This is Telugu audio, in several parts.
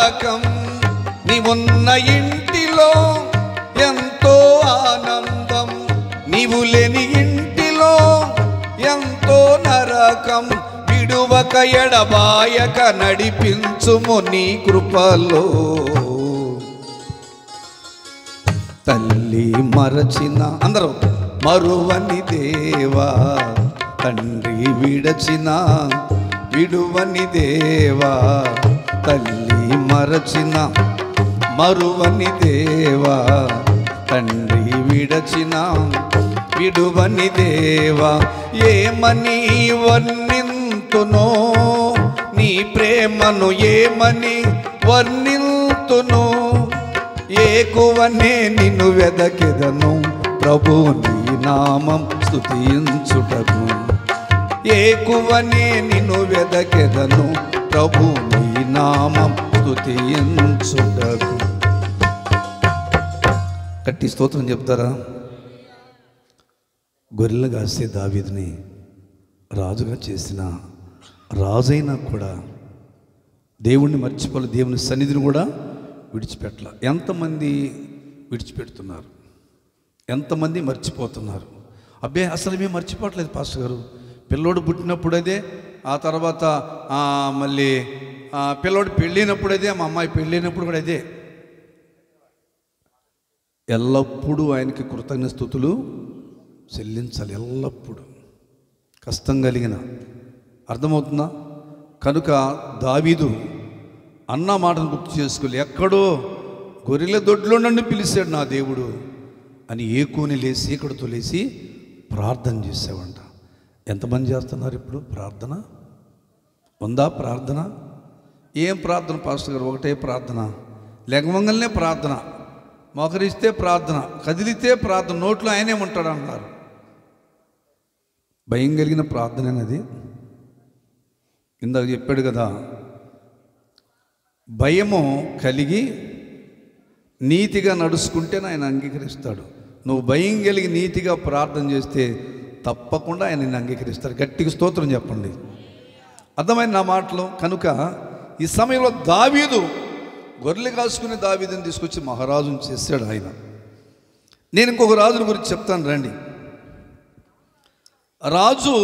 నరకం, నీవున్న ఇంటిలో ఎంతో ఆనందం, నీవు లేని ఇంటిలో ఎంతో నరకం. విడువక ఎడబాయక నడిపించుము నీ కృపలో. తల్లి మరచిన అందరూ మరువని దేవా, తండ్రి విడచిన విడువని దేవా, తల్లి మరచిన మరువని దేవా, తండ్రి విడచిన విడువని దేవా. ఏమని వర్ణింతునో నీ ప్రేమను, ఏమని వర్ణింతును, ఏకువనే నిన్ను వెదకెదను ప్రభు నీ నామం స్తుతించుటకు. ఏకువనే నిన్ను వెదకెదను ప్రభు నీ నామం స్తుతించుటకు. కట్టి స్తోత్రం చెప్తారా? గొర్రెలు కాసే దావీదుని రాజుగా చేసిన రాజైనా కూడా దేవుణ్ణి మర్చిపోలే, దేవుని సన్నిధిని కూడా విడిచిపెట్టల. ఎంతమంది విడిచిపెడుతున్నారు, ఎంతమంది మర్చిపోతున్నారు? అబ్బే అసలు మేము మర్చిపోవట్లేదు పాస్టర్ గారు. పిల్లోడు పుట్టినప్పుడు అదే, ఆ తర్వాత మళ్ళీ పిల్లోడు పెళ్ళినప్పుడు అదే, మా అమ్మాయి పెళ్ళినప్పుడు కూడా అదే. ఎల్లప్పుడూ ఆయనకి కృతజ్ఞ స్తుతులు చెల్లించాలి. ఎల్లప్పుడూ కష్టం కలిగిన, అర్థమవుతుందా? కనుక దావీదు అన్న మాటను గుర్తు చేసుకోలే. ఎక్కడో గొర్రెల దొడ్లో నన్ను పిలిచాడు నా దేవుడు అని ఏకోని లేచి ఏకడుతో లేచి ప్రార్థన చేసేవంట. ఎంతమంది చేస్తున్నారు ఇప్పుడు ప్రార్థన? ఉందా ప్రార్థన? ఏం ప్రార్థన పాస్టర్ గారు? ఒకటే ప్రార్థన, లెగవంగల్నే ప్రార్థన, మోకరిస్తే ప్రార్థన, కదిలితే ప్రార్థన, నోట్లో ఆయనే ఉంటాడు అన్నారు. భయం కలిగిన ప్రార్థన అనేది ఇందాక చెప్పాడు కదా, భయము కలిగి నీతిగా నడుచుకుంటే ఆయన అంగీకరిస్తాడు. నువ్వు భయం కలిగి నీతిగా ప్రార్థన చేస్తే తప్పకుండా ఆయన నిన్ను అంగీకరిస్తాడు. గట్టిగా స్తోత్రం చెప్పండి. అర్థమైన నా మాటలు. కనుక ఈ సమయంలో దావీదు గొర్రెలు కాసుకునే దావీదుని తీసుకొచ్చి మహారాజుని చేశాడు ఆయన. నేను ఇంకొక రాజుని గురించి చెప్తాను రండి. రాజు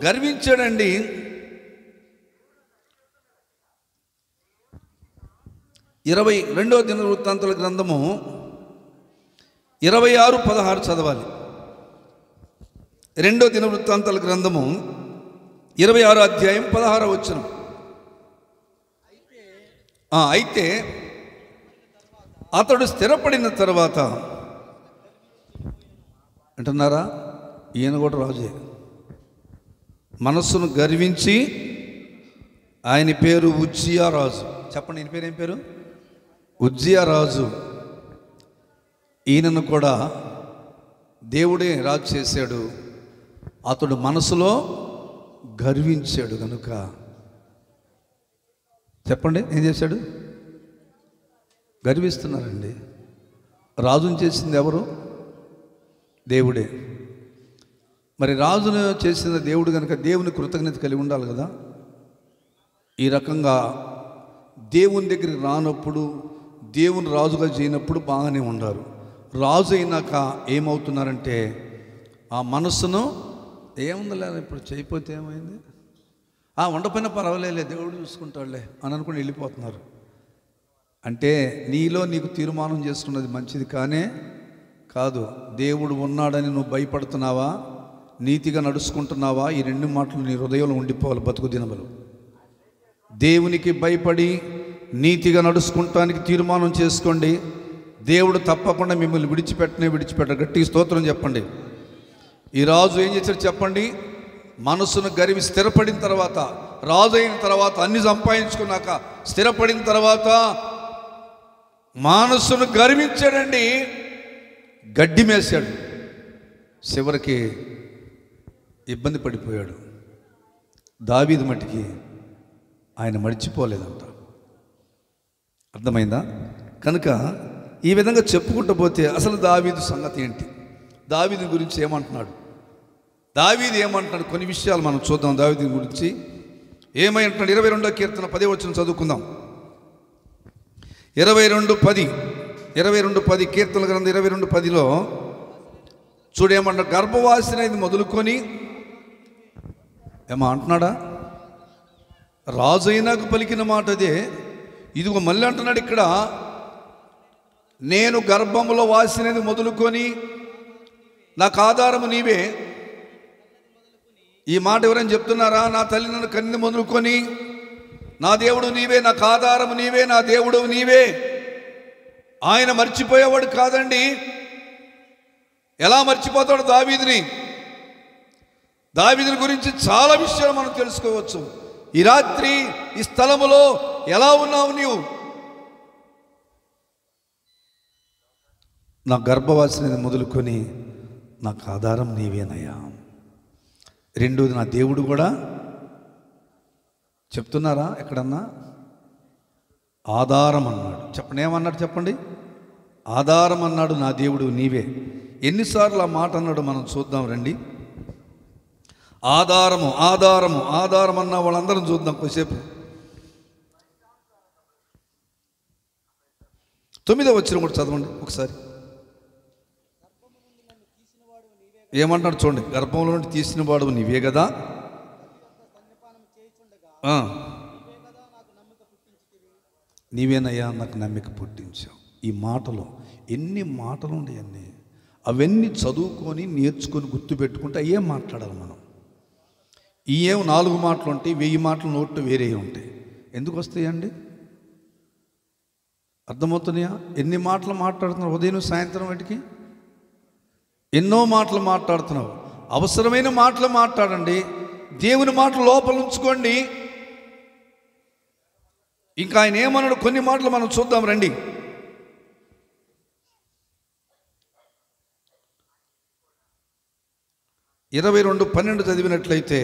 గర్వించాడండి. 22వ దినవృత్తాంతాల గ్రంథము 26:16 చదవాలి. 2వ దినవృత్తాంతాల గ్రంథము 26వ అధ్యాయం 16వ వచనం. అయితే అతడు స్థిరపడిన తర్వాత అంటున్నారా, ఈయన కూడా రాజే, మనస్సును గర్వించి, ఆయన పేరు ఉజ్జియా రాజు. చెప్పండి, ఈయన పేరు ఏం పేరు? ఉజ్జియా రాజు. ఈయనను కూడా దేవుడే రాజు చేశాడు. అతడు మనసులో గర్వించాడు కనుక, చెప్పండి ఏం చేశాడు? గర్విస్తున్నారండి. రాజును చేసింది ఎవరు? దేవుడే. మరి రాజును చేసిన దేవుడు కనుక దేవుని కృతజ్ఞత కలిగి ఉండాలి కదా. ఈ రకంగా దేవుని దగ్గరికి రానప్పుడు, దేవుని రాజుగా చేయనప్పుడు బాగానే ఉండారు. రాజు అయినాక ఏమవుతున్నారంటే ఆ మనస్సును ఏముందిలే ఇప్పుడు చేయకపోతే ఏమైంది, ఉండపోయినా పర్వాలేలే దేవుడు చూసుకుంటాడులే అని అనుకుని వెళ్ళిపోతున్నారు. అంటే నీలో నీకు తీర్మానం చేసుకున్నది మంచిది కానే కాదు. దేవుడు ఉన్నాడని నువ్వు భయపడుతున్నావా, నీతిగా నడుచుకుంటున్నావా? ఈ రెండు మాటలు నీ హృదయంలో ఉండిపోవాలి బతుకు దినములు. దేవునికి భయపడి నీతిగా నడుచుకుంటానికి తీర్మానం చేసుకోండి. దేవుడు తప్పకుండా మిమ్మల్ని విడిచిపెట్టాడు. గట్టి స్తోత్రం చెప్పండి. ఈ రాజు ఏం చేశాడు చెప్పండి? మనసును గర్వి స్థిరపడిన తర్వాత, రాజు అయిన తర్వాత, అన్ని సంపాదించుకున్నాక స్థిరపడిన తర్వాత మనసును గర్వించాడండి, గడ్డి మేసాడు. చివరికి ఇబ్బంది పడిపోయాడు. దావీదు మట్టికి ఆయన మర్చిపోలేదంట. అర్థమైందా? కనుక ఈ విధంగా చెప్పుకుంటూ పోతే అసలు దావీదు సంగతి ఏంటి, దావీదు గురించి ఏమంటున్నాడు, దావీదు ఏమంటున్నాడు, కొన్ని విషయాలు మనం చూద్దాం. దావీదు గురించి ఏమై అంటున్నాడు? 22వ కీర్తన 10వ వచనం చదువుకుందాం. 22:10 22:10 కీర్తనల గ్రంథం 22:10లో చూడేమంటారు, గర్భవాసినది మొదలుకొని ఏమో అంటున్నాడా, రాజు అయినాక పలికిన మాట అదే. ఇదిగో మళ్ళీ అంటున్నాడు ఇక్కడ, నేను గర్భములో వాసినది మొదలుకొని నాకు ఆధారము నీవే. ఈ మాట ఎవరైనా చెప్తున్నారా? నా తల్లి నన్ను కన్ని మొదలుకొని నా దేవుడు నీవే, నాకు ఆధారము నీవే, నా దేవుడు నీవే. ఆయన మర్చిపోయేవాడు కాదండి. ఎలా మర్చిపోతాడు దావీదుని? దావీదుని గురించి చాలా విషయాలు మనం తెలుసుకోవచ్చు. ఈ రాత్రి ఈ స్థలములో ఎలా ఉన్నావు నీవు? నా గర్భవాసిని మొదలుకొని నాకు ఆధారం నీవేనయ్యా. రెండోది, నా దేవుడు కూడా చెప్తున్నారా ఎక్కడన్నా? ఆధారం అన్నాడు. చెప్పండి, ఏమన్నాడు చెప్పండి? ఆధారం అన్నాడు, నా దేవుడు నీవే. ఎన్నిసార్లు ఆ మాట అన్నాడు మనం చూద్దాం రండి. ఆధారము ఆధారము ఆధారం అన్న వాళ్ళందరం చూద్దాం కొద్దిసేపు. 9వ వచనం కూడా చదవండి ఒకసారి. ఏమంటాడు చూడండి, గర్భంలో నుండి తీసిన వాడు నీవే కదా, నీవేనయ్యా నాకు నమ్మిక పుట్టించావు. ఈ మాటలో ఎన్ని మాటలు ఉన్నాయన్నీ, అవన్నీ చదువుకొని నేర్చుకొని గుర్తుపెట్టుకుంటే అయ్యే మాట్లాడాలి మనం. ఏం 4 మాటలు ఉంటాయి, 1000 మాటలు నోట్లు వేరే ఉంటాయి. ఎందుకు వస్తాయండి? అర్థమవుతున్నాయా? ఎన్ని మాటలు మాట్లాడుతున్నావు ఉదయం సాయంత్రం వాటికి? ఎన్నో మాటలు మాట్లాడుతున్నావు. అవసరమైన మాటలు మాట్లాడండి, దేవుని మాటలు లోపల ఉంచుకోండి. ఇంకా ఆయన ఏమన్నాడు, కొన్ని మాటలు మనం చూద్దాం రండి. ఇరవై 22:12 చదివినట్లయితే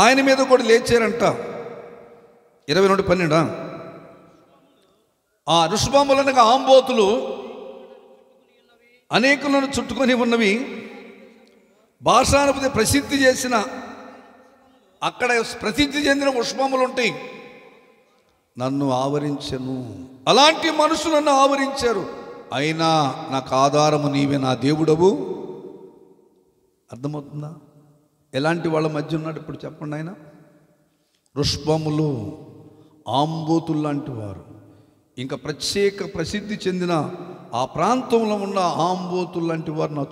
ఆయన మీద కూడా లేచారంట. 22:12 ఆ ఋషభములనగా ఆంబోతులు అనేకులను చుట్టుకొని ఉన్నవి. బాషానుపతి ప్రసిద్ధి చేసిన, అక్కడ ప్రసిద్ధి చెందిన పుష్పములు ఉంటాయి. నన్ను ఆవరించను, అలాంటి మనుషులు నన్ను ఆవరించారు. అయినా నాకు ఆధారము నీవే, నా దేవుడవు. అర్థమవుతుందా? ఎలాంటి వాళ్ళ మధ్య ఉన్నాడు ఇప్పుడు చెప్పండి ఆయన? ఋష్పములు, ఆంబోతులు లాంటి వారు. ఇంకా ప్రత్యేక ప్రసిద్ధి చెందిన ఆ ప్రాంతంలో ఉన్న ఆంబోతులు లాంటి వారు నా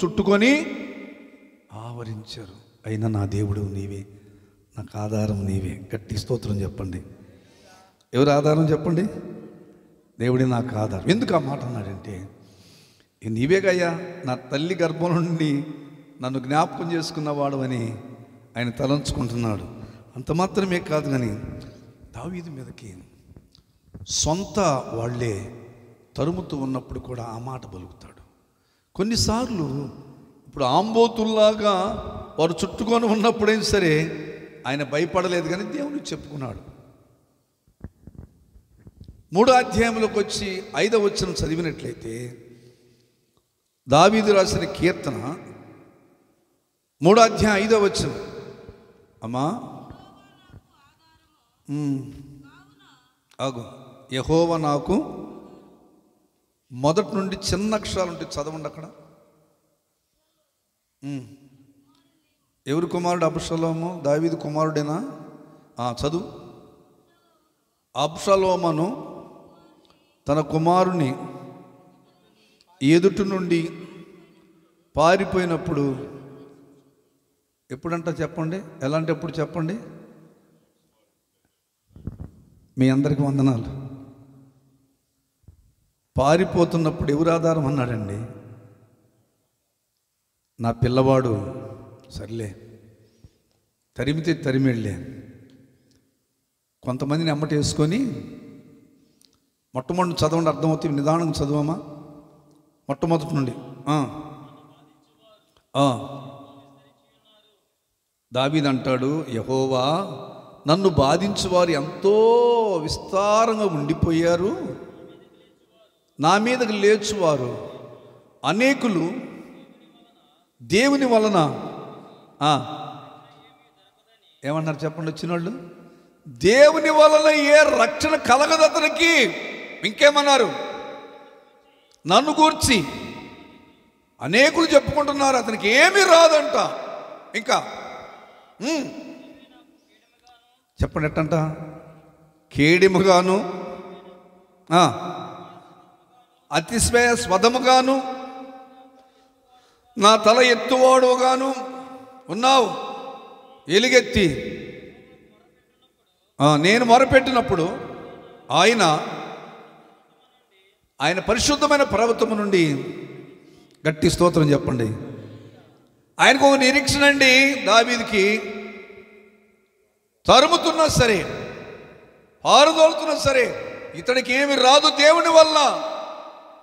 చుట్టుకొని ఆవరించారు. అయినా నా దేవుడు నీవే, నాకు ఆధారం నీవే. గట్టి స్తోత్రం చెప్పండి. ఎవరు ఆధారం చెప్పండి? దేవుడే నాకు ఆధారం. ఎందుకు ఆ మాట అన్నాడంటే, నీవేగయ్యా నా తల్లి గర్భం నుండి నన్ను జ్ఞాపకం చేసుకున్నవాడు అని ఆయన తలంచుకుంటున్నాడు. అంత మాత్రమే కాదు, కానీ దావీదు మీదకి సొంత వాళ్ళే తరుముతూ ఉన్నప్పుడు కూడా ఆ మాట పలుకుతాడు. కొన్నిసార్లు ఇప్పుడు ఆంబోతుల్లాగా వారు చుట్టుకొని ఉన్నప్పుడైనా సరే ఆయన భయపడలేదు, కానీ దేవునికి చెప్పుకున్నాడు. 3వ అధ్యాయంలోకి వచ్చి 5వ వచనం చదివినట్లయితే, దావీదు రాసిన కీర్తన 3వ అధ్యాయం 5వ వచనం. అమ్మా ఆగు. యెహోవా నాకు, మొదటి నుండి చిన్న అక్షరాలు ఉంటాయి, చదవండి అక్కడ. ఎవరి కుమారుడు? అబ్షలోము. దావీదు కుమారుడేనా? చదువు. అబ్షలోమును తన కుమారుని ఎదుటి నుండి పారిపోయినప్పుడు, ఎప్పుడంట చెప్పండి? ఎలాంటి ఎప్పుడు చెప్పండి? మీ అందరికీ వందనాలు. పారిపోతున్నప్పుడు ఎవరు ఆధారం అన్నాడండి? నా పిల్లవాడు సర్లే తరిమితే తరిమెళ్ళే. కొంతమందిని అమ్మటి వేసుకొని, మొట్టమొదటి చదవండి, అర్థమవుతుంది. నిదానంగా చదవమా మొట్టమొదటి నుండి. దావీదు అంటాడు, యెహోవా నన్ను బాధించువారు ఎంతో విస్తారంగా ఉండిపోయారు, నా మీదకి లేచువారు అనేకులు దేవుని వలన. ఏమన్నారు చెప్పండి వచ్చిన వాళ్ళు? దేవుని వలన ఏ రక్షణ కలగదు అతనికి. ఇంకేమన్నారు? నన్ను గూర్చి అనేకులు చెప్పుకుంటున్నారు అతనికి ఏమీ రాదంట. ఇంకా చెప్పండి ఎట్టంట? కేడిముగాను, అతిశయస్పదముగాను, నా తల ఎత్తువాడుగాను ఉన్నావు. ఎలుగెత్తి నేను మొరపెట్టినప్పుడు ఆయన పరిశుద్ధమైన పర్వతము నుండి గట్టి స్తోత్రం చెప్పండి. ఆయనకు ఒక నిరీక్షణ అండి. దావీదుకి తరుముతున్నా సరే, పారుదోలుతున్నా సరే, ఇతడికి ఏమి రాదు దేవుని వల్ల,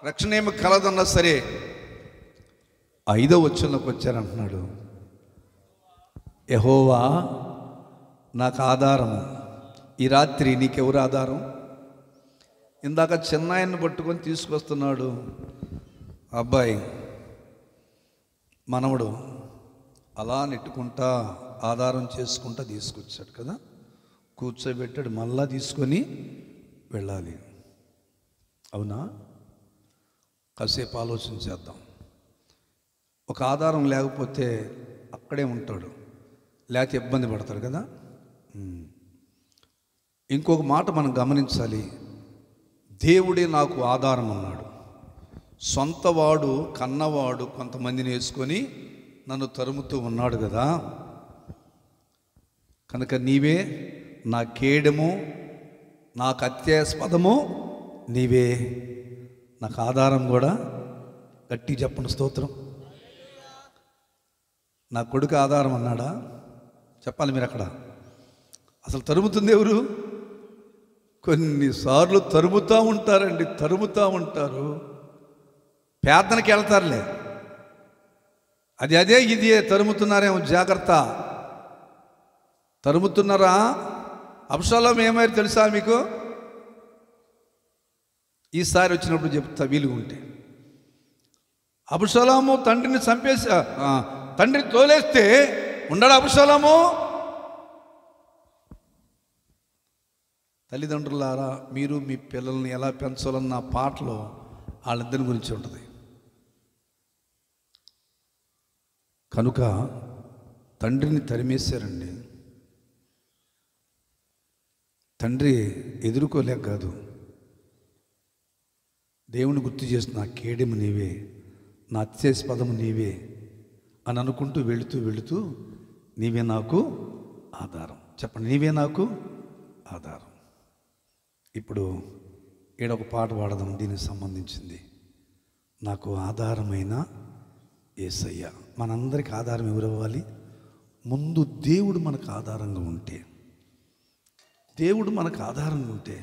రక్షణ ఏమి కలదన్నా సరే, 5వ వచనంలోకి వచ్చారంటున్నాడు, యెహోవా నాకు ఆధారము. ఈ రాత్రి నీకెవరు ఆధారం? ఇందాక చిన్నాయన్ని పట్టుకొని తీసుకొస్తున్నాడు అబ్బాయి, మనవడు, అలా నెట్టుకుంటా ఆధారం చేసుకుంటా తీసుకొచ్చాడు కదా, కూర్చోబెట్టాడు, మళ్ళా తీసుకొని వెళ్ళాలి. అవునా? కాసేపు ఆలోచన చేద్దాం. ఒక ఆధారం లేకపోతే అక్కడే ఉంటాడు, లేకపోతే ఇబ్బంది పడతాడు కదా. ఇంకొక మాట మనం గమనించాలి. దేవుడే నాకు ఆధారం అన్నాడు. సొంతవాడు కన్నవాడు కొంతమందిని వేసుకొని నన్ను తరుముతూ ఉన్నాడు కదా, కనుక నీవే నా కేడము, నాకు అత్యాస్పదము నీవే, నాకు ఆధారం కూడా. గట్టి చెప్పండి స్తోత్రం. నా కొడుకు ఆధారం అన్నాడా? చెప్పాలి మీరు అక్కడ. అసలు తరుముతుంది ఎవరు? కొన్నిసార్లు తరుముతూ ఉంటారండి, తరుముతూ ఉంటారు. ప్రార్థనకి వెళ్తారులే, అదే ఇదే తరుముతున్నారేమో, జాగ్రత్త. తరుముతున్నారా? అబ్షాలోము ఏమైనా తెలుసా మీకు? ఈసారి వచ్చినప్పుడు చెప్తా వీలుగా ఉంటే. అబ్షాలోము తండ్రిని తండ్రిని తోలేస్తే ఉండడు అబ్షాలోము. తల్లిదండ్రులారా, మీరు మీ పిల్లల్ని ఎలా పెంచాలన్న పాటలో వాళ్ళిద్దరి గురించి ఉంటుంది. కనుక తండ్రిని తరిమేశారండి. తండ్రి ఎదుర్కోలేక కాదు, దేవుని గుర్తు చేసి నా కేడెము నీవే, నా అత్యాస్పదము నీవే అని అనుకుంటూ వెళుతూ వెళుతూ నీవే నాకు ఆధారం. చెప్పండి, నీవే నాకు ఆధారం. ఇప్పుడు ఈడొక పాట పాడదాం దీనికి సంబంధించింది. నాకు ఆధారమైన యేసయ్య. మనందరికి ఆధారం ఎవరు అవ్వాలి? ముందు దేవుడు మనకు ఆధారంగా ఉంటే, దేవుడు మనకు ఆధారంగా ఉంటే.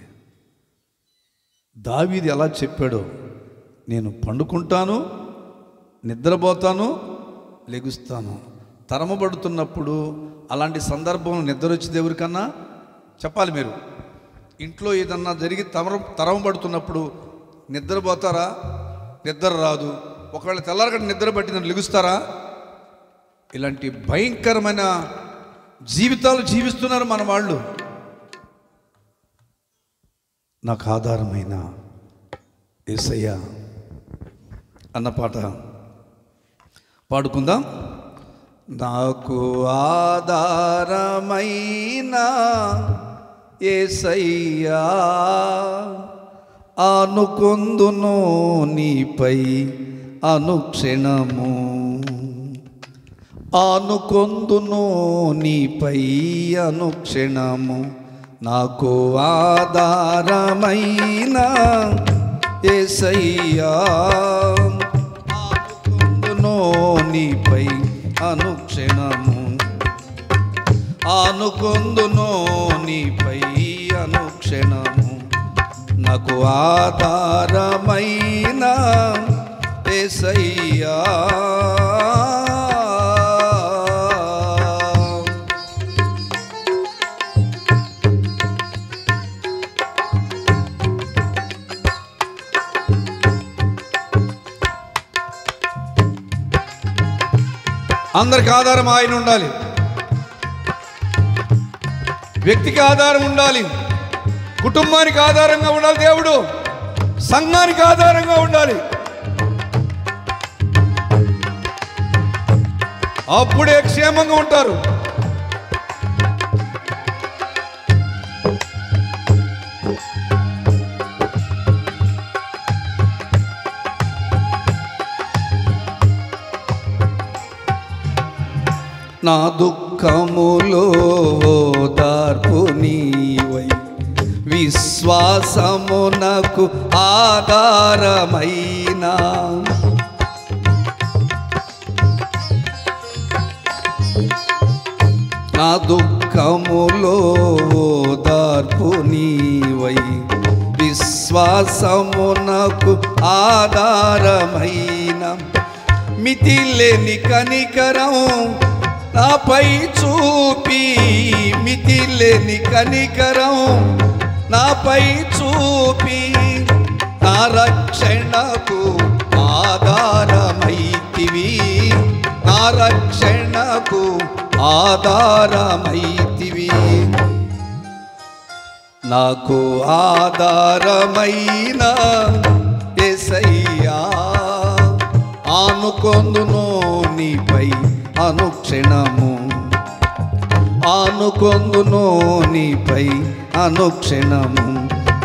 దావీదు ఎలా చెప్పాడో, నేను పండుకుంటాను, నిద్రపోతాను, లెగుస్తాను. తరమబడుతున్నప్పుడు అలాంటి సందర్భంలో నిద్ర వచ్చేది ఎవరికన్నా? చెప్పాలి మీరు. ఇంట్లో ఏదన్నా జరిగి తరమబడుతున్నప్పుడు నిద్రపోతారా? నిద్ర రాదు. ఒకవేళ తెల్లారగట్ట నిద్ర పట్టిందని లెగుస్తారా? ఇలాంటి భయంకరమైన జీవితాలు జీవిస్తున్నారు మన వాళ్ళు. నాకు ఆధారమైన యేసయ్య అన్న పాట పాడుకుందాం. నాకు ఆధారమైన యేసయ్యా, ఆనుకొందును నీపై అనుక్షణము, ఆనుకొందును నీపై అనుక్షణము. నాకు ఆధారమైన యేసయ్యా, ఆనుకొందును నీపై అనుక్షణము, ఆనుకొందును నీపై అనుక్షణము. నాకు ఆధారమైన యేసయ్యా, అందరికి ఆధారం ఆయన ఉండాలి. వ్యక్తికి ఆధారం ఉండాలి, కుటుంబానికి ఆధారంగా ఉండాలి దేవుడు. సంఘానికి ఆధారంగా ఉండాలి. అప్పుడే క్షేమంగా ఉంటారు. నా దుఃఖములో ఓదార్పు నీవై, విశ్వాసమునకు ఆధారమైనా, నా దుఃఖములో ఓదార్పు నీవై, విశ్వాసమునకు ఆధారమైన, మితిలేని కనికరం నాపై చూపి, మితిలేని కనికరం నాపై చూపి, నా రక్షణకు ఆధారమైతివి, నా రక్షణకు ఆధారమైతివి. నాకు ఆధారమైన యేసయ్యా, ఆనుకొందును నీపై అనుక్షణము, ఆనుకొందును నీపై అనుక్షణము.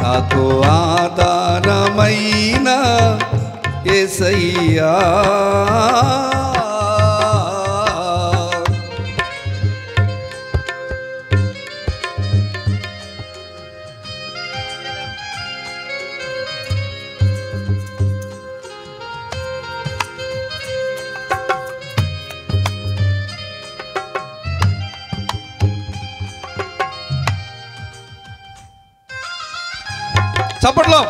నాకు ఆధారమైన యేసయ్యా, చప్పట్లో.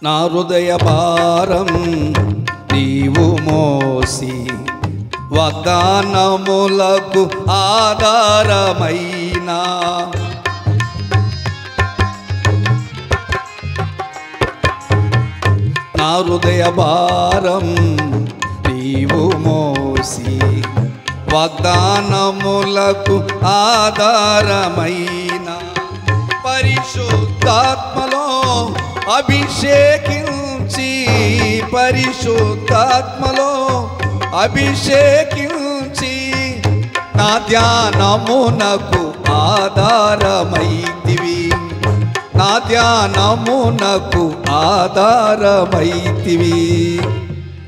నా హృదయ భారం నీవు మోసి, వాగ్దానములకు ఆధారమైనా, నా హృదయ భారం నీవు మోసి, వాగ్దానములకు ఆధారమైన, పరిశుద్ధాత్మలో అభిషేకించి, పరిశుద్ధాత్మలో అభిషేకించి, నా ధ్యానమునకు ఆధారమైతివి, నా ధ్యానమునకు ఆధారమైతివి.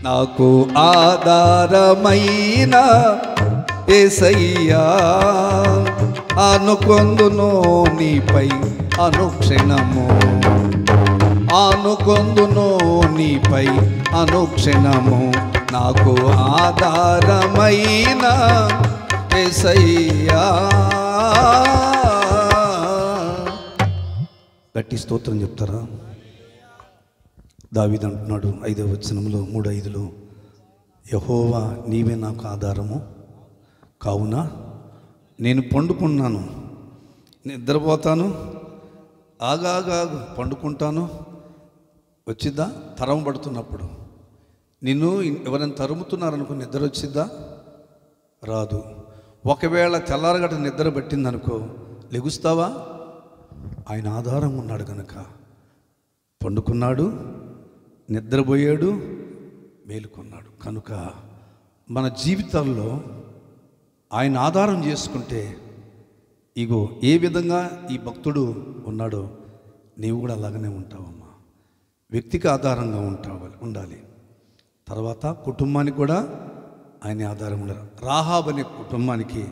నాకు ఆధారమైన యేసయ్యా, ఆనుకొందును నీపై అనుక్షణము, ఆనుకొందును నీపై అనుక్షణము. నాకు ఆధారమైన యేసయ్యా. గట్టి స్తోత్రం చెప్తారా? దావీదు అంటున్నాడు 5వ వచనంలో 3:5లో, యెహోవా నీవే నాకు ఆధారము కావున నేను పండుకున్నాను, నిద్రపోతాను, ఆగాగాగు పండుకుంటాను. వచ్చిద్దా? తరం పడుతున్నప్పుడు నిన్ను ఎవరైనా తరుముతున్నారనుకో నిద్ర వచ్చిద్దా? రాదు. ఒకవేళ తెల్లారగట నిద్ర పట్టిందనుకో లెగుస్తావా? ఆయన ఆధారం ఉన్నాడు కనుక పండుకున్నాడు, నిద్రపోయాడు, మేలుకున్నాడు. కనుక మన జీవితాల్లో ఆయన ఆధారం చేసుకుంటే, ఇగో ఏ విధంగా ఈ భక్తుడు ఉన్నాడో నీవు కూడా అలాగనే ఉంటావమ్మా. వ్యక్తికి ఆధారంగా ఉండాలి. తర్వాత కుటుంబానికి కూడా ఆయన ఆధారం ఉండాలి. రాహాబు అనే కుటుంబానికి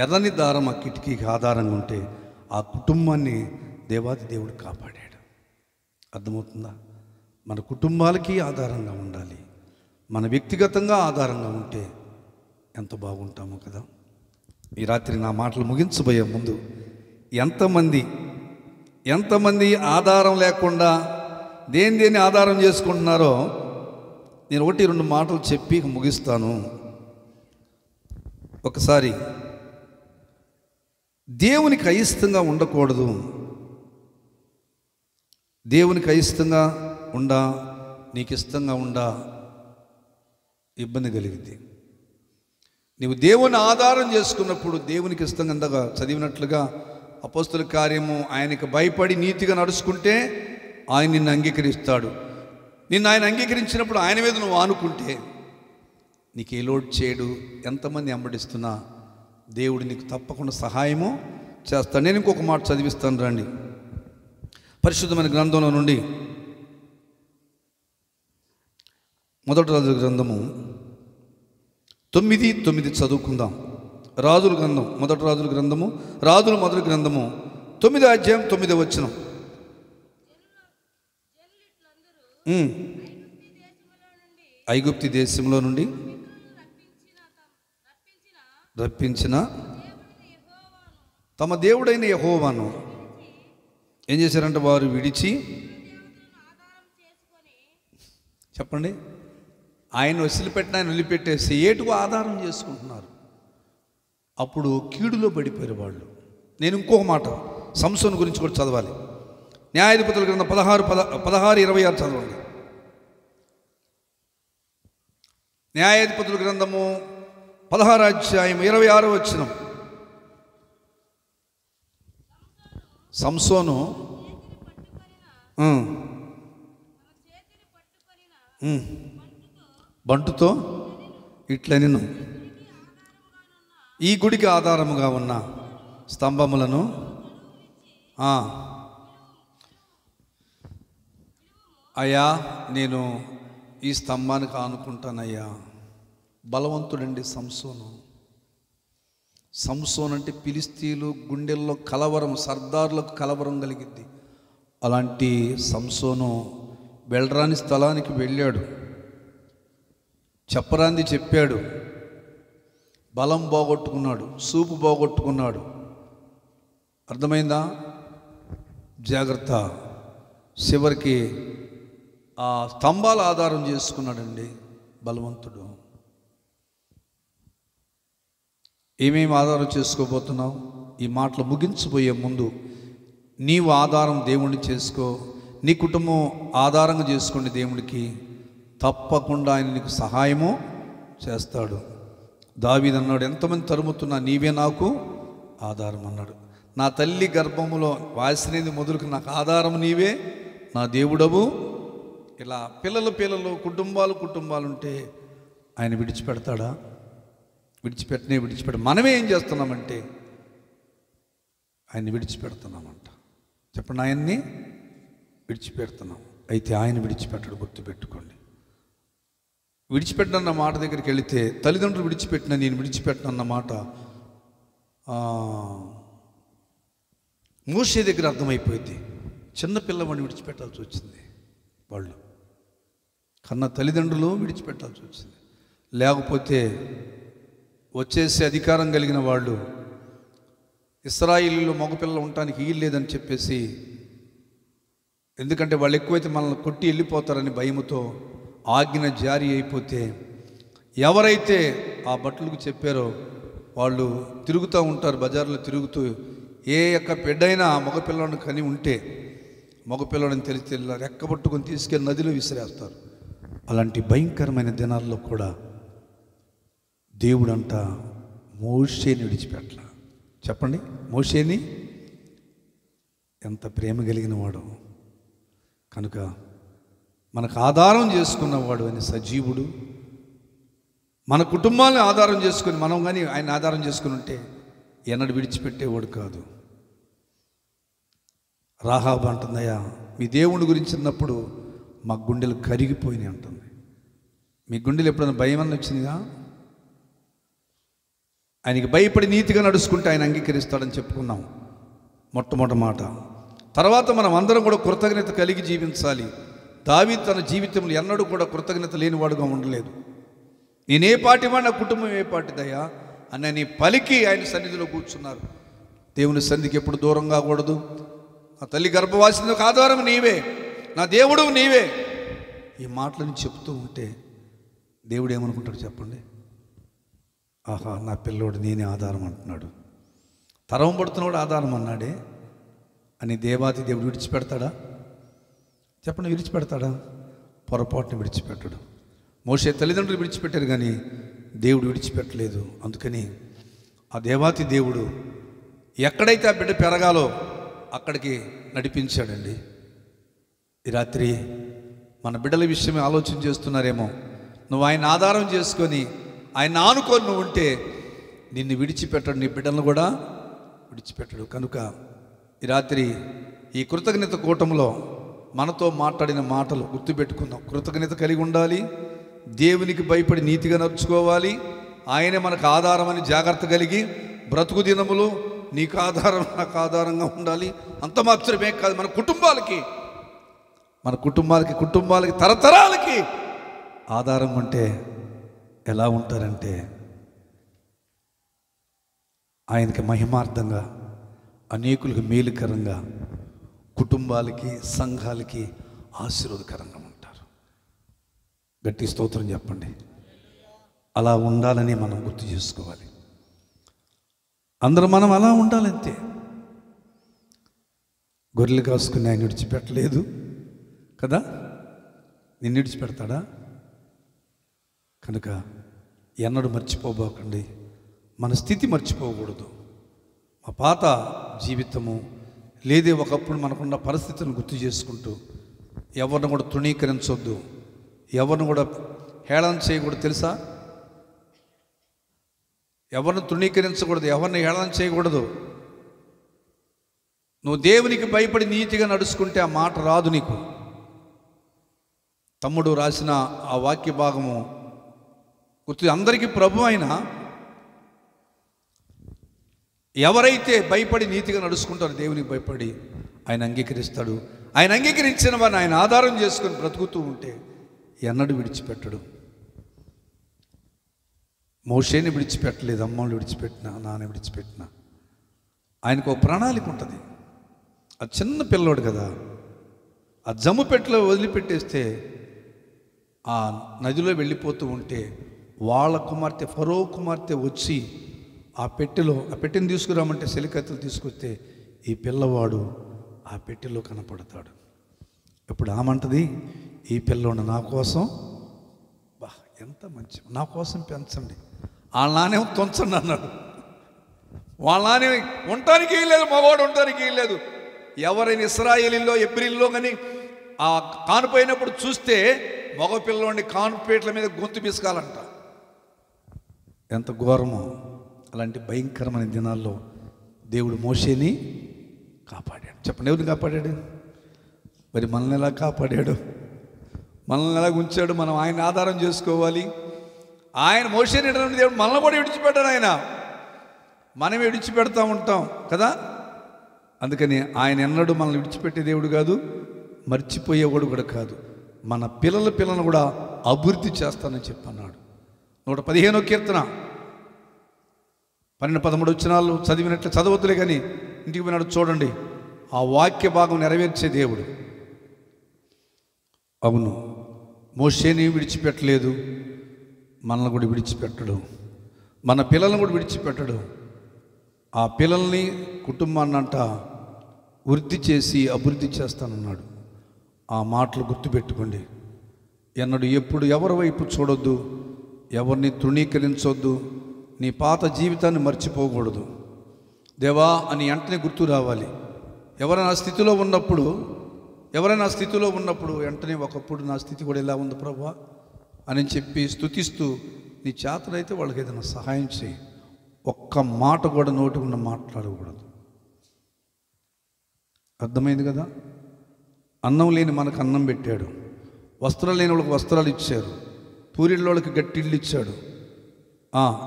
ఎర్రని దారం ఆ కిటికీకి ఆధారంగా ఉంటే ఆ కుటుంబాన్ని దేవాది దేవుడు కాపాడాడు. అర్థమవుతుందా? మన కుటుంబాలకి ఆధారంగా ఉండాలి. మన వ్యక్తిగతంగా ఆధారంగా ఉంటే ఎంత బాగుంటామో కదా. ఈ రాత్రి నా మాటలు ముగించబోయే ముందు ఎంతమంది ఆధారం లేకుండా దేన్ని ఆధారం చేసుకుంటున్నారో నేను 1-2 మాటలు చెప్పి ముగిస్తాను. ఒకసారి దేవునికి అయిష్టంగా ఉండకూడదు. దేవునికి అయిష్టంగా ఉండా, నీకు ఇష్టంగా ఉండా ఇబ్బంది కలిగింది. నీవు దేవుని ఆధారం చేసుకున్నప్పుడు దేవునికి ఇష్టంగా ఇందాక చదివినట్లుగా అపోస్తుల కార్యము ఆయనకు భయపడి నీతిగా నడుచుకుంటే ఆయన నిన్ను అంగీకరిస్తాడు. నిన్ను ఆయన అంగీకరించినప్పుడు ఆయన మీద నువ్వు ఆనుకుంటే నీకు ఏ లోటు చేయడు. ఎంతమంది వెంబడిస్తున్నా దేవుడు నీకు తప్పకుండా సహాయము చేస్తాడు. నేను ఇంకొక మాట చదివిస్తాను రండి. పరిశుద్ధమైన గ్రంథంలో నుండి మొదటి రాజుల గ్రంథము 9:9 చదువుకుందాం. రాజుల గ్రంథం, మొదటి రాజుల గ్రంథము, రాజుల మొదటి గ్రంథము 9వ అధ్యాయం 9వ వచనం. ఐగుప్తి దేశంలో నుండి రప్పించిన తమ దేవుడైన యెహోవాను ఏం చేశారంటే వారు విడిచి, చెప్పండి, ఆయన వదిలిపెట్టిన ఆయన వదిలిపెట్టేసి ఏటుకు ఆధారం చేసుకుంటున్నారు. అప్పుడు కీడులో పడిపోయారు వాళ్ళు. నేను ఇంకొక మాట సంసోను గురించి కూడా చదవాలి. న్యాయాధిపతుల గ్రంథం 16:26 చదవండి. న్యాయాధిపతుల గ్రంథము 16వ అధ్యాయం 26వ వచనం. సంసోను బంటుతో ఇట్లా నేను ఈ గుడికి ఆధారముగా ఉన్న స్తంభములను అయ్యా నేను ఈ స్తంభానికి ఆనుకుంటానయ్యా. బలవంతుడండి సంసోను. సంసోన్ అంటే ఫిలిష్తీయులు గుండెల్లో కలవరం, సర్దార్లకు కలవరం కలిగింది. అలాంటి సంసోను వెళ్ళరాని స్థలానికి వెళ్ళాడు, చెప్పరాంది చెప్పాడు, బలం పోగొట్టుకున్నాడు, సూపు పోగొట్టుకున్నాడు. అర్థమైందా? జాగ్రత్త. చివరికి ఆ స్తంభాల ఆధారం చేసుకున్నాడండి బలవంతుడు. ఏమేమి ఆధారం చేసుకోబోతున్నావు? ఈ మాటలు ముగించబోయే ముందు నీవు ఆధారం దేవుణ్ణి చేసుకో, నీ కుటుంబం ఆధారంగా చేసుకోండి. దేవుడికి తప్పకుండా ఆయన నీకు సహాయము చేస్తాడు. దావీదు అన్నాడు, ఎంతమంది తరుముతున్నా నీవే నాకు ఆధారం అన్నాడు. నా తల్లి గర్భములో వాసినేది మొదలుకు నాకు ఆధారం నీవే, నా దేవుడవు. ఇలా పిల్లలు కుటుంబాలు ఉంటే ఆయన విడిచిపెడతాడా? విడిచిపెట్ట. మనమే ఏం చేస్తున్నామంటే ఆయన్ని విడిచిపెడుతున్నామంట. చెప్పండి, ఆయన్ని విడిచిపెడుతున్నాం. అయితే ఆయన విడిచిపెట్టడు, గుర్తుపెట్టుకోండి. విడిచిపెట్టనన్న మాట దగ్గరికి వెళితే తల్లిదండ్రులు విడిచిపెట్టిన నేను విడిచిపెట్టనన్న మాట మోషే దగ్గర అర్థమైపోయింది. చిన్నపిల్లవాడిని విడిచిపెట్టాల్సి వచ్చింది. వాళ్ళు కన్న తల్లిదండ్రులు విడిచిపెట్టాల్సి వచ్చింది. లేకపోతే వచ్చేసి అధికారం కలిగిన వాళ్ళు ఇశ్రాయేలీలో మగపిల్లలు ఉండటానికి వీలు లేదని చెప్పేసి, ఎందుకంటే వాళ్ళు ఎక్కువైతే మనల్ని కొట్టి వెళ్ళిపోతారని భయముతో ఆజ్ఞ జారీ అయిపోతే ఎవరైతే ఆ భటులకు చెప్పారో వాళ్ళు తిరుగుతూ ఉంటారు, బజార్లో తిరుగుతూ ఏ యొక్క బిడ్డైనా మగపిల్లలను కని ఉంటే మగపిల్లలని తెలిసి రెక్కబట్టుకొని తీసుకెళ్ళి నదిలో విసిరేస్తారు. అలాంటి భయంకరమైన దినాల్లో కూడా దేవుడంట మోషేని విడిచిపెట్టల. చెప్పండి, మోషేని ఎంత ప్రేమ కలిగిన వాడు. కనుక మనకు ఆధారం చేసుకున్నవాడు అని సజీవుడు. మన కుటుంబాన్ని ఆధారం చేసుకుని మనం కానీ ఆయన ఆధారం చేసుకుని ఉంటే ఎన్నడూ విడిచిపెట్టేవాడు కాదు. రాహాబు అంటుందయ్యా, మీ దేవుని గురించి అన్నప్పుడు మా గుండెలు కరిగిపోయినాయి అంటుంది. మీ గుండెలు ఎప్పుడైనా భయం అన్న వచ్చిందిగా? ఆయనకి భయపడి నీతిగా నడుచుకుంటే ఆయన అంగీకరిస్తాడని చెప్పుకున్నాం మొట్టమొదటి మాట. తర్వాత మనం అందరం కూడా కృతజ్ఞత కలిగి జీవించాలి. దావీదు తన జీవితంలో ఎన్నడూ కూడా కృతజ్ఞత లేనివాడుగా ఉండలేదు. నేనే పాటివాడు, నా కుటుంబం ఏ పాటిదయ్యా అని అని పలికి ఆయన సన్నిధిలో కూర్చున్నారు. దేవుని సన్నిధికి ఎప్పుడు దూరం కాకూడదు. ఆ తల్లి గర్భవాసికి ఆధారం నీవే, నా దేవుడు నీవే. ఈ మాటలను చెప్తూ ఉంటే దేవుడు ఏమనుకుంటాడు చెప్పండి? ఆహా, నా పిల్లోడు నేనే ఆధారం అంటున్నాడు, తరం పడుతున్నవాడు ఆధారం అన్నాడే అని దేవాది దేవుడు విడిచిపెడతాడా చెప్పండి? విడిచిపెడతాడా? పొరపాటును విడిచిపెట్టడు. మోషే తల్లిదండ్రులు విడిచిపెట్టారు కానీ దేవుడు విడిచిపెట్టలేదు. అందుకని ఆ దేవాతి దేవుడు ఎక్కడైతే ఆ బిడ్డ పెరగాలో అక్కడికి నడిపించాడండి. ఈ రాత్రి మన బిడ్డల విషయమే ఆలోచన చేస్తున్నారేమో. నువ్వు ఆయన ఆధారం చేసుకొని ఆయన ఆనుకొని నువ్వు ఉంటే నిన్ను విడిచిపెట్టడు, నీ బిడ్డలను కూడా విడిచిపెట్టడు. కనుక ఈ రాత్రి ఈ కృతజ్ఞత కూటంలో మనతో మాట్లాడిన మాటలు గుర్తుపెట్టుకుందాం. కృతజ్ఞత కలిగి ఉండాలి, దేవునికి భయపడి నీతిగా నడుచుకోవాలి, ఆయనే మనకు ఆధారం అని జాగ్రత్త కలిగి బ్రతుకు దినములు నీకు ఆధారం నాకు ఆధారంగా ఉండాలి. అంత మాత్రమే కాదు, మన కుటుంబాలకి తరతరాలకి ఆధారం అంటే ఎలా ఉంటారంటే ఆయనకి మహిమార్థంగా, అనేకులకు మేలుకరంగా, కుటుంబాలకి సంఘాలకి ఆశీర్వాదకరంగా ఉంటారు. గట్టి స్తోత్రం చెప్పండి. అలా ఉండాలని మనం గుర్తు చేసుకోవాలి. అందరూ మనం అలా ఉండాలంతే. గొర్రెలు కాసుకుని ఆయన విడిచిపెట్టలేదు కదా, నిన్ను విడిచిపెడతాడా? కనుక ఎన్నడూ మర్చిపోబోకండి, మన స్థితి మర్చిపోకూడదు. మా పాత జీవితము లేదే ఒకప్పుడు మనకున్న పరిస్థితులను గుర్తు చేసుకుంటూ ఎవరిని కూడా తృణీకరించొద్దు, ఎవరిని కూడా హేళన చేయకూడదు. తెలుసా? ఎవరిని తృణీకరించకూడదు, ఎవరిని హేళన చేయకూడదు. నువ్వు దేవునికి భయపడి నీతిగా నడుచుకుంటే ఆ మాట రాదు నీకు. తమ్ముడు రాసిన ఆ వాక్య భాగము గుర్తు, అందరికీ ప్రభు అయినా ఎవరైతే భయపడి నీతిగా నడుచుకుంటారో దేవునికి భయపడి ఆయన అంగీకరిస్తాడు. ఆయన అంగీకరించిన వారిని ఆయన ఆధారం చేసుకొని బ్రతుకుతూ ఉంటే ఎన్నడూ విడిచిపెట్టడు. మోషేని విడిచిపెట్టలేదు, అమ్మని విడిచిపెట్టినా, నాన్న విడిచిపెట్టినా. ఆయనకు ఒక ప్రణాళిక ఉంటుంది. ఆ చిన్న పిల్లోడు కదా, ఆ జమ్ము పెట్టెలో వదిలిపెట్టేస్తే ఆ నదిలో వెళ్ళిపోతూ ఉంటే వాళ్ళ కుమార్తె ఫరో కుమార్తె వచ్చి ఆ పెట్టెని తీసుకురామంటే సెలికత్తెలు తీసుకొస్తే ఈ పిల్లవాడు ఆ పెట్టెలో కనపడతాడు. ఇప్పుడు ఆమంటది, ఈ పిల్లోడు నా కోసం, బా ఎంత మంచి, నా కోసం పెంచండి, వాళ్ళ నానేమో తొంచండి అన్నాడు. వాళ్ళ నానే ఉండటానికి లేదు, మగవాడు ఉండటానికి లేదు. ఎవరైనా ఇశ్రాయేలీలో ఎబ్రిల్లో కానీ ఆ కానుపోయినప్పుడు చూస్తే మగ పిల్లోడిని కానుపేట్ల మీద గొంతు పిసకాలంట. ఎంత ఘోరమో! అలాంటి భయంకరమైన దినాల్లో దేవుడు మోషేని కాపాడాడు. చెప్పండి, ఎవరిని కాపాడాడు? మరి మనల్ని ఎలా కాపాడాడు? మనల్ని ఎలా ఉంచాడు? మనం ఆయన ఆధారం చేసుకోవాలి. ఆయన మోషేని దేవుడు మనల్ని కూడా విడిచిపెట్టాడు. ఆయన మనమే విడిచిపెడతా ఉంటాం కదా. అందుకని ఆయన ఎన్నడూ మనల్ని విడిచిపెట్టే దేవుడు కాదు, మర్చిపోయేవాడు కూడా కాదు. మన పిల్లలను కూడా అభివృద్ధి చేస్తానని చెప్పన్నాడు. 115వ కీర్తన 12-13 వచనాలు చదివినట్లు చదవద్దులే కానీ ఇంటికి పోయినాడు చూడండి. ఆ వాక్య భాగం నెరవేర్చే దేవుడు. అవును, మోషేని విడిచిపెట్టలేదు, మనల్ని కూడా విడిచిపెట్టడు, మన పిల్లలను కూడా విడిచిపెట్టడు. ఆ పిల్లల్ని కుటుంబాన్నంట వృద్ధి చేసి అభివృద్ధి చేస్తానన్నాడు. ఆ మాటలు గుర్తుపెట్టుకోండి. ఎన్నడు ఎప్పుడు ఎవరి వైపు చూడొద్దు, ఎవరిని తృణీకరించొద్దు, నీ పాత జీవితాన్ని మర్చిపోకూడదు. దేవా అని వెంటనే గుర్తు రావాలి. ఎవరైనా స్థితిలో ఉన్నప్పుడు వెంటనే ఒకప్పుడు నా స్థితి కూడా ఇలా ఉంది ప్రభువా అని చెప్పి స్తుతిస్తూ నీ చేతనైతే వాళ్ళకి ఏదైనా సహాయం చేయి. ఒక్క మాట కూడా నోటి ఉన్న మాట్లాడకూడదు. అర్థమైంది కదా? అన్నం లేని మనకు అన్నం పెట్టాడు, వస్త్రాలు లేని వాళ్ళకి వస్త్రాలు ఇచ్చారు, పూరిళ్ళోళ్ళకి గట్టిళ్ళు ఇచ్చాడు.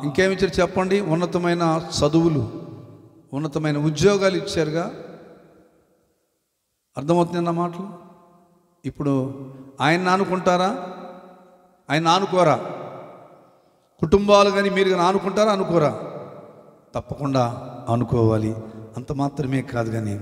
ఇంకేమిచ్చారు చెప్పండి? ఉన్నతమైన చదువులు, ఉన్నతమైన ఉద్యోగాలు ఇచ్చారుగా. అర్థమవుతుంది నా మాటలు? ఇప్పుడు ఆయన ఆనుకుంటారా? ఆయన ఆనుకోరా? కుటుంబాలు కానీ మీరు కానీ ఆనుకుంటారా? అనుకోరా? తప్పకుండా అనుకోవాలి. అంత మాత్రమే కాదు కానీ